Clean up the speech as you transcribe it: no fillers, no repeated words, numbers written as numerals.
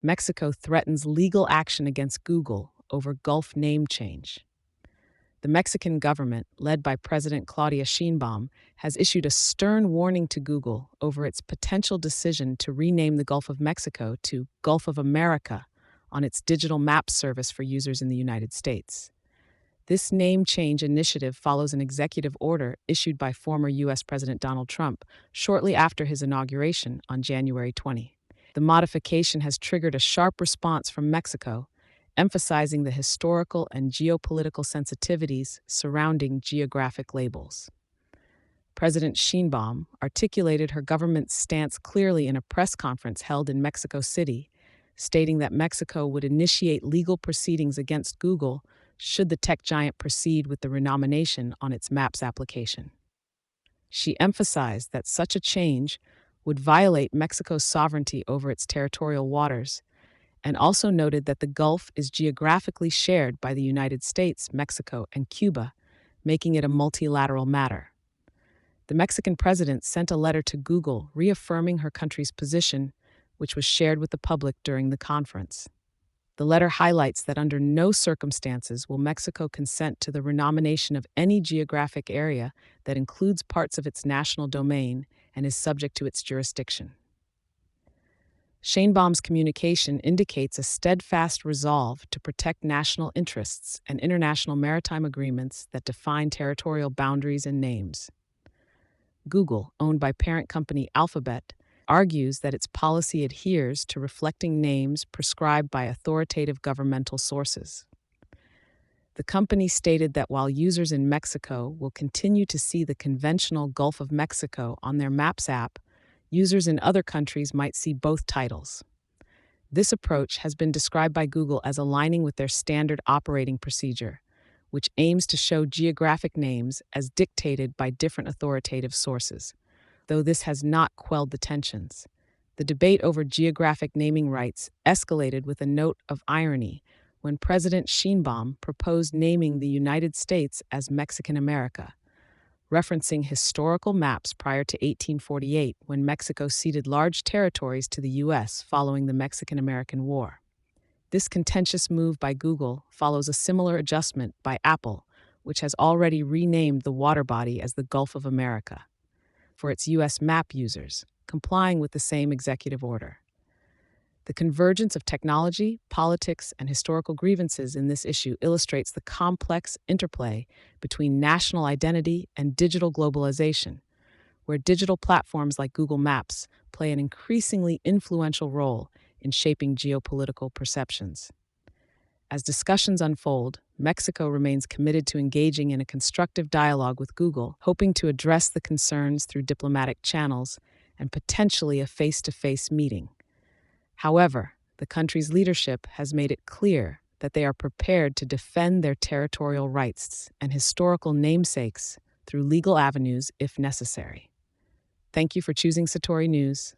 Mexico threatens legal action against Google over Gulf name change. The Mexican government, led by President Claudia Sheinbaum, has issued a stern warning to Google over its potential decision to rename the Gulf of Mexico to Gulf of America on its digital map service for users in the United States. This name change initiative follows an executive order issued by former U.S. President Donald Trump shortly after his inauguration on January 20. The modification has triggered a sharp response from Mexico, emphasizing the historical and geopolitical sensitivities surrounding geographic labels. President Sheinbaum articulated her government's stance clearly in a press conference held in Mexico City, stating that Mexico would initiate legal proceedings against Google should the tech giant proceed with the renomination on its Maps application. She emphasized that such a change would violate Mexico's sovereignty over its territorial waters, and also noted that the Gulf is geographically shared by the United States, Mexico, and Cuba, making it a multilateral matter. The Mexican president sent a letter to Google reaffirming her country's position, which was shared with the public during the conference. The letter highlights that under no circumstances will Mexico consent to the renomination of any geographic area that includes parts of its national domain and is subject to its jurisdiction. Sheinbaum's communication indicates a steadfast resolve to protect national interests and international maritime agreements that define territorial boundaries and names. Google, owned by parent company Alphabet, argues that its policy adheres to reflecting names prescribed by authoritative governmental sources. The company stated that while users in Mexico will continue to see the conventional Gulf of Mexico on their Maps app, users in other countries might see both titles. This approach has been described by Google as aligning with their standard operating procedure, which aims to show geographic names as dictated by different authoritative sources. Though this has not quelled the tensions, the debate over geographic naming rights escalated with a note of irony when President Sheinbaum proposed naming the United States as Mexican America, referencing historical maps prior to 1848 when Mexico ceded large territories to the U.S. following the Mexican-American War. This contentious move by Google follows a similar adjustment by Apple, which has already renamed the water body as the Gulf of America for its U.S. map users, complying with the same executive order. The convergence of technology, politics, and historical grievances in this issue illustrates the complex interplay between national identity and digital globalization, where digital platforms like Google Maps play an increasingly influential role in shaping geopolitical perceptions. As discussions unfold, Mexico remains committed to engaging in a constructive dialogue with Google, hoping to address the concerns through diplomatic channels and potentially a face-to-face meeting. However, the country's leadership has made it clear that they are prepared to defend their territorial rights and historical namesakes through legal avenues if necessary. Thank you for choosing Satori News.